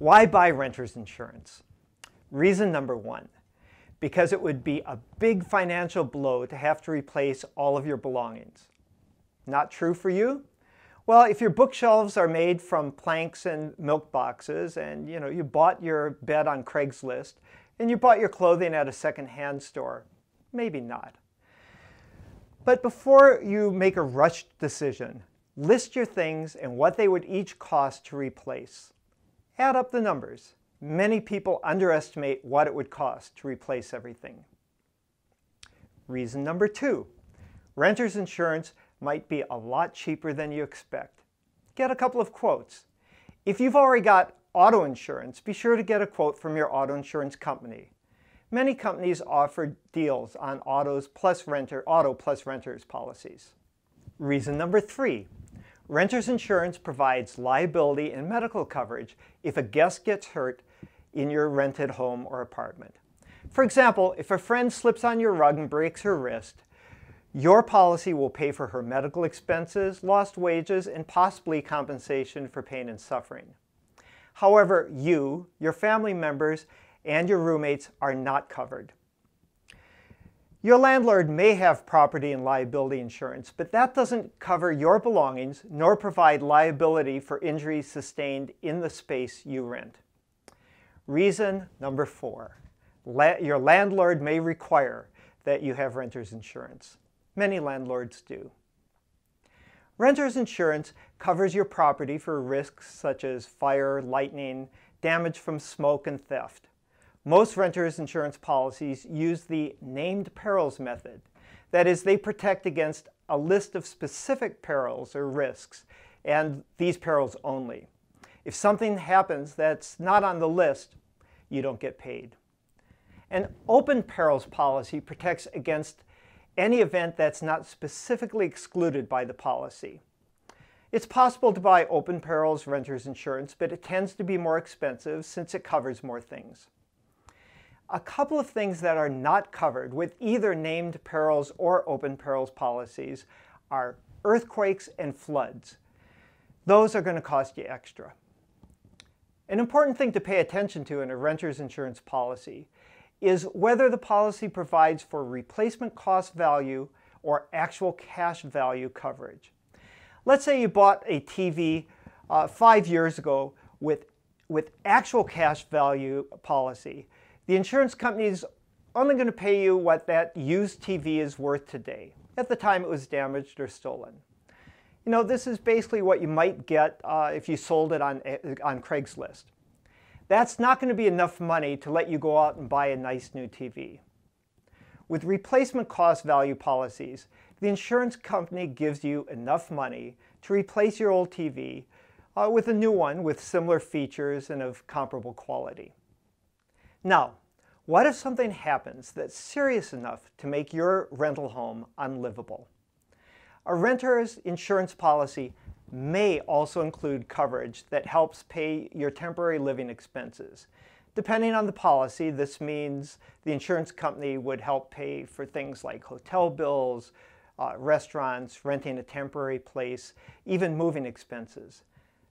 Why buy renter's insurance? Reason number one, because it would be a big financial blow to have to replace all of your belongings. Not true for you? Well, if your bookshelves are made from planks and milk boxes, and you bought your bed on Craigslist, and you bought your clothing at a second-hand store, maybe not. But before you make a rushed decision, list your things and what they would each cost to replace. Add up the numbers. Many people underestimate what it would cost to replace everything. Reason number two, renter's insurance might be a lot cheaper than you expect. Get a couple of quotes. If you've already got auto insurance, be sure to get a quote from your auto insurance company. Many companies offer deals on auto plus renters policies. Reason number three, renter's insurance provides liability and medical coverage if a guest gets hurt in your rented home or apartment. For example, if a friend slips on your rug and breaks her wrist, your policy will pay for her medical expenses, lost wages, and possibly compensation for pain and suffering. However, you, your family members, and your roommates are not covered. Your landlord may have property and liability insurance, but that doesn't cover your belongings nor provide liability for injuries sustained in the space you rent. Reason number four, your landlord may require that you have renter's insurance. Many landlords do. Renter's insurance covers your property for risks such as fire, lightning, damage from smoke, and theft. Most renter's insurance policies use the named perils method. That is, they protect against a list of specific perils or risks, and these perils only. If something happens that's not on the list, you don't get paid. An open perils policy protects against any event that's not specifically excluded by the policy. It's possible to buy open perils renter's insurance, but it tends to be more expensive since it covers more things. A couple of things that are not covered with either named perils or open perils policies are earthquakes and floods. Those are going to cost you extra. An important thing to pay attention to in a renter's insurance policy is whether the policy provides for replacement cost value or actual cash value coverage. Let's say you bought a TV 5 years ago with actual cash value policy. The insurance company is only going to pay you what that used TV is worth today, at the time it was damaged or stolen. This is basically what you might get if you sold it on Craigslist. That's not going to be enough money to let you go out and buy a nice new TV. With replacement cost value policies, the insurance company gives you enough money to replace your old TV with a new one with similar features and of comparable quality. Now, what if something happens that's serious enough to make your rental home unlivable? A renter's insurance policy may also include coverage that helps pay your temporary living expenses. Depending on the policy, this means the insurance company would help pay for things like hotel bills, restaurants, renting a temporary place, even moving expenses.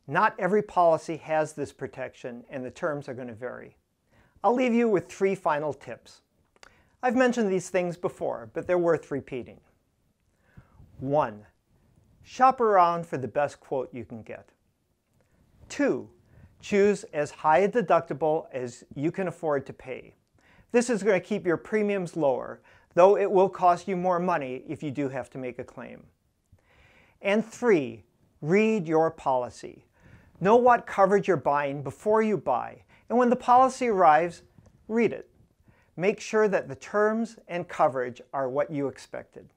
Not every policy has this protection, and the terms are going to vary. I'll leave you with 3 final tips. I've mentioned these things before, but they're worth repeating. 1. Shop around for the best quote you can get. 2. Choose as high a deductible as you can afford to pay. This is going to keep your premiums lower, though it will cost you more money if you do have to make a claim. And 3. Read your policy. Know what coverage you're buying before you buy, and when the policy arrives, read it. Make sure that the terms and coverage are what you expected.